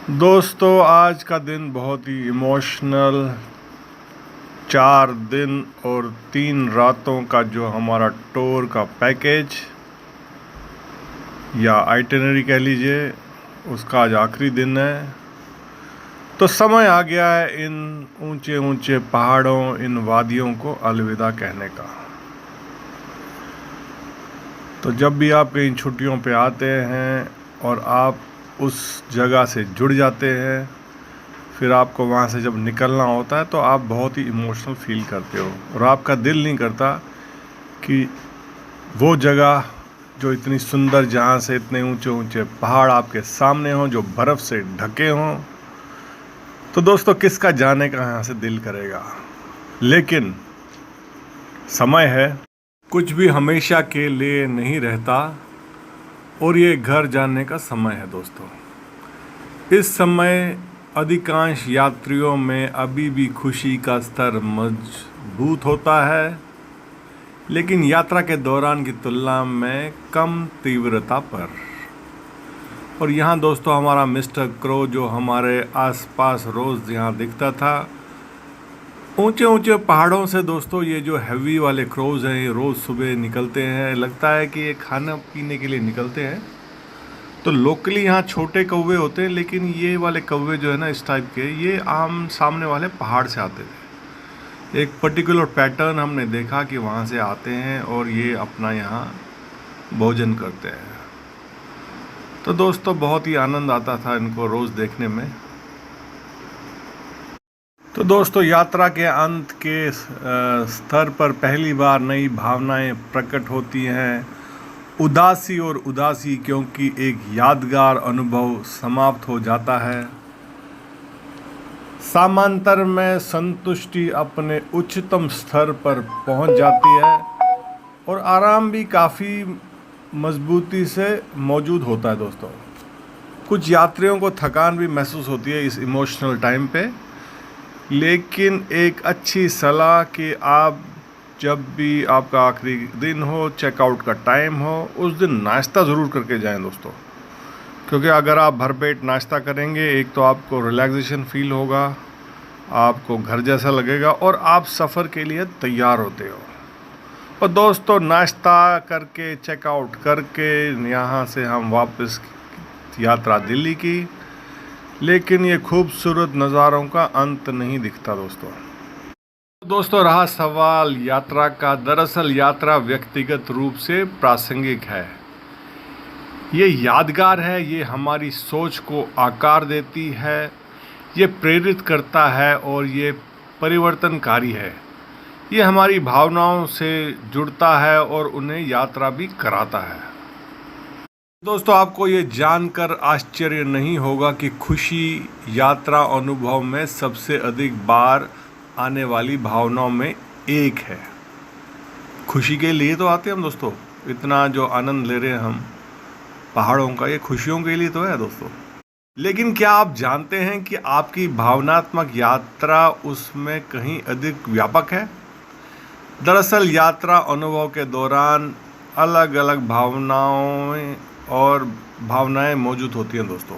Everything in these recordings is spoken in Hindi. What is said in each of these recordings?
दोस्तों आज का दिन बहुत ही इमोशनल 4 दिन और 3 रातों का जो हमारा टूर का पैकेज या आइटिनरी कह लीजिए, उसका आज आखिरी दिन है। तो समय आ गया है इन ऊंचे ऊंचे पहाड़ों, इन वादियों को अलविदा कहने का। तो जब भी आप कहीं छुट्टियों पे आते हैं और आप उस जगह से जुड़ जाते हैं, फिर आपको वहाँ से जब निकलना होता है तो आप बहुत ही इमोशनल फील करते हो और आपका दिल नहीं करता कि वो जगह जो इतनी सुंदर, जहाँ से इतने ऊंचे ऊंचे पहाड़ आपके सामने हों, जो बर्फ़ से ढके हों, तो दोस्तों किसका जाने का यहाँ से दिल करेगा। लेकिन समय है, कुछ भी हमेशा के लिए नहीं रहता और ये घर जाने का समय है दोस्तों। इस समय अधिकांश यात्रियों में अभी भी खुशी का स्तर मजबूत होता है, लेकिन यात्रा के दौरान की तुलना में कम तीव्रता पर। और यहाँ दोस्तों हमारा मिस्टर क्रो, जो हमारे आसपास रोज़ यहाँ दिखता था, ऊंचे ऊंचे पहाड़ों से दोस्तों ये जो हैवी वाले क्रोज़ हैं, ये रोज़ सुबह निकलते हैं। लगता है कि ये खाना पीने के लिए निकलते हैं। तो लोकली यहाँ छोटे कौवे होते हैं, लेकिन ये वाले कौवे जो है ना, इस टाइप के, ये आम सामने वाले पहाड़ से आते थे। एक पर्टिकुलर पैटर्न हमने देखा कि वहाँ से आते हैं और ये अपना यहाँ भोजन करते हैं। तो दोस्तों बहुत ही आनंद आता था इनको रोज़ देखने में। तो दोस्तों यात्रा के अंत के स्तर पर पहली बार नई भावनाएं प्रकट होती हैं। उदासी और उदासी, क्योंकि एक यादगार अनुभव समाप्त हो जाता है। समांतर में संतुष्टि अपने उच्चतम स्तर पर पहुंच जाती है और आराम भी काफ़ी मजबूती से मौजूद होता है दोस्तों। कुछ यात्रियों को थकान भी महसूस होती है इस इमोशनल टाइम पे, लेकिन एक अच्छी सलाह कि आप जब भी आपका आखिरी दिन हो, चेकआउट का टाइम हो, उस दिन नाश्ता ज़रूर करके जाएं दोस्तों। क्योंकि अगर आप भरपेट नाश्ता करेंगे, एक तो आपको रिलैक्सेशन फील होगा, आपको घर जैसा लगेगा और आप सफ़र के लिए तैयार होते हो। और दोस्तों नाश्ता करके, चेकआउट करके यहाँ से हम वापस यात्रा दिल्ली की। लेकिन ये खूबसूरत नज़ारों का अंत नहीं दिखता दोस्तों रहा सवाल यात्रा का। दरअसल यात्रा व्यक्तिगत रूप से प्रासंगिक है, ये यादगार है, ये हमारी सोच को आकार देती है, ये प्रेरित करता है और ये परिवर्तनकारी है। ये हमारी भावनाओं से जुड़ता है और उन्हें यात्रा भी कराता है। दोस्तों आपको ये जानकर आश्चर्य नहीं होगा कि खुशी यात्रा अनुभव में सबसे अधिक बार आने वाली भावनाओं में एक है। खुशी के लिए तो आते हैं हम दोस्तों, इतना जो आनंद ले रहे हैं हम पहाड़ों का, ये खुशियों के लिए तो है दोस्तों। लेकिन क्या आप जानते हैं कि आपकी भावनात्मक यात्रा उसमें कहीं अधिक व्यापक है? दरअसल यात्रा अनुभव के दौरान अलग अलग भावनाएं मौजूद होती हैं दोस्तों।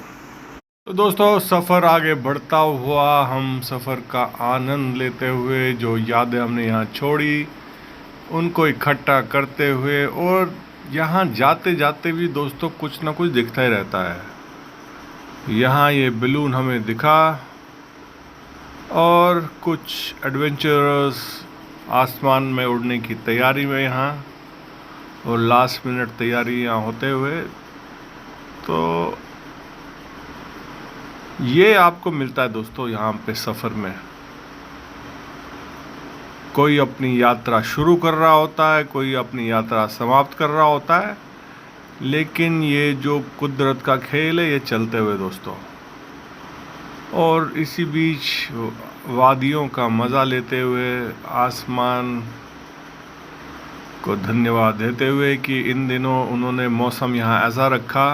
तो दोस्तों सफ़र आगे बढ़ता हुआ, हम सफ़र का आनंद लेते हुए, जो यादें हमने यहाँ छोड़ी उनको इकट्ठा करते हुए, और यहाँ जाते जाते भी दोस्तों कुछ ना कुछ दिखता ही रहता है। यहाँ ये बलून हमें दिखा और कुछ एडवेंचरर्स आसमान में उड़ने की तैयारी में यहाँ, और लास्ट मिनट तैयारी यहाँ होते हुए। तो ये आपको मिलता है दोस्तों यहाँ पे सफ़र में। कोई अपनी यात्रा शुरू कर रहा होता है, कोई अपनी यात्रा समाप्त कर रहा होता है, लेकिन ये जो कुदरत का खेल है ये चलते हुए दोस्तों। और इसी बीच वादियों का मज़ा लेते हुए, आसमान को धन्यवाद देते हुए कि इन दिनों उन्होंने मौसम यहाँ ऐसा रखा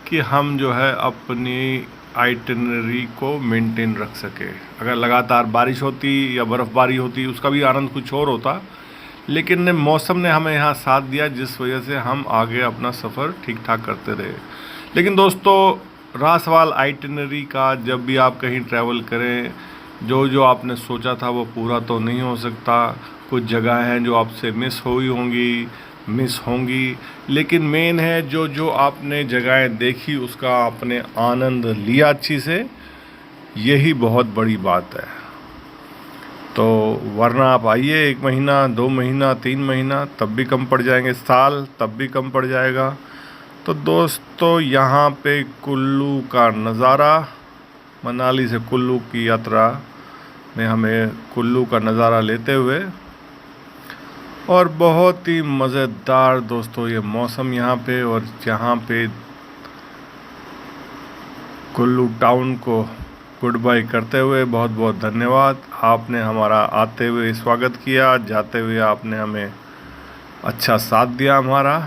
कि हम जो है अपनी आइटिनरी को मेंटेन रख सके। अगर लगातार बारिश होती या बर्फ़बारी होती, उसका भी आनंद कुछ और होता, लेकिन मौसम ने हमें यहाँ साथ दिया, जिस वजह से हम आगे अपना सफ़र ठीक ठाक करते रहे। लेकिन दोस्तों रहा सवाल आइटिनरी का, जब भी आप कहीं ट्रैवल करें, जो जो आपने सोचा था वो पूरा तो नहीं हो सकता। कुछ जगह हैं जो आपसे मिस होंगी, लेकिन मेन है जो जो आपने जगहें देखी उसका आपने आनंद लिया अच्छी से, यही बहुत बड़ी बात है। तो वरना आप आइए 1 महीना 2 महीना 3 महीना तब भी कम पड़ जाएंगे, साल तब भी कम पड़ जाएगा। तो दोस्तों यहाँ पे कुल्लू का नज़ारा, मनाली से कुल्लू की यात्रा में हमें कुल्लू का नज़ारा लेते हुए, और बहुत ही मज़ेदार दोस्तों ये मौसम यहाँ पे, और यहाँ पे कुल्लू टाउन को गुड बाय करते हुए बहुत बहुत धन्यवाद। आपने हमारा आते हुए स्वागत किया, जाते हुए आपने हमें अच्छा साथ दिया हमारा।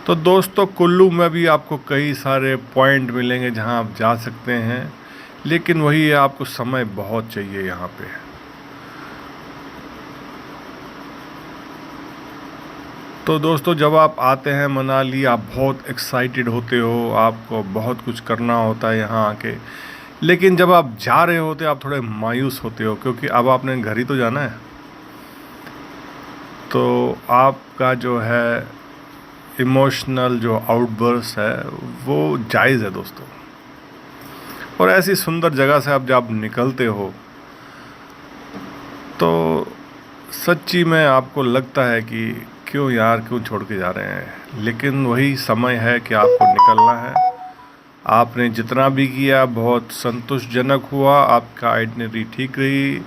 तो दोस्तों कुल्लू में भी आपको कई सारे पॉइंट मिलेंगे जहां आप जा सकते हैं, लेकिन वही है, आपको समय बहुत चाहिए यहाँ पे। तो दोस्तों जब आप आते हैं मनाली, आप बहुत एक्साइटेड होते हो, आपको बहुत कुछ करना होता है यहाँ आके, लेकिन जब आप जा रहे होते आप थोड़े मायूस होते हो, क्योंकि अब आपने घर ही तो जाना है। तो आपका जो है इमोशनल जो आउटबर्स्ट है वो जायज़ है दोस्तों। और ऐसी सुंदर जगह से आप जब निकलते हो तो सच्ची में आपको लगता है कि क्यों यार, क्यों छोड़ के जा रहे हैं, लेकिन वही समय है कि आपको निकलना है। आपने जितना भी किया बहुत संतुष्टजनक हुआ, आपका आइटिनरी ठीक रही,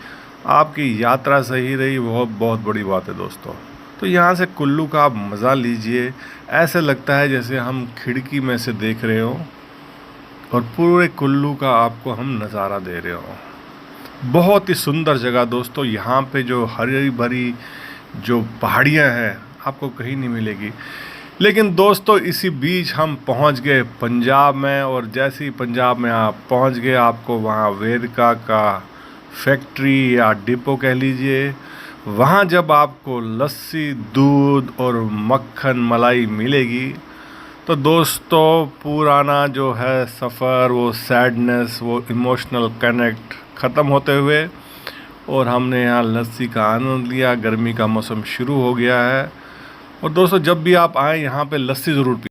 आपकी यात्रा सही रही, बहुत बहुत बड़ी बात है दोस्तों। तो यहाँ से कुल्लू का आप मज़ा लीजिए, ऐसे लगता है जैसे हम खिड़की में से देख रहे हो और पूरे कुल्लू का आपको हम नज़ारा दे रहे हो। बहुत ही सुंदर जगह दोस्तों, यहाँ पे जो हरी भरी जो पहाड़ियाँ हैं आपको कहीं नहीं मिलेगी। लेकिन दोस्तों इसी बीच हम पहुंच गए पंजाब में, और जैसे ही पंजाब में आप पहुंच गए, आपको वहां वेरका का फैक्ट्री या डिपो कह लीजिए, वहां जब आपको लस्सी, दूध और मक्खन मलाई मिलेगी, तो दोस्तों पुराना जो है सफ़र, वो सैडनेस, वो इमोशनल कनेक्ट ख़त्म होते हुए, और हमने यहाँ लस्सी का आनंद लिया। गर्मी का मौसम शुरू हो गया है, और दोस्तों जब भी आप आएँ यहाँ पे लस्सी ज़रूर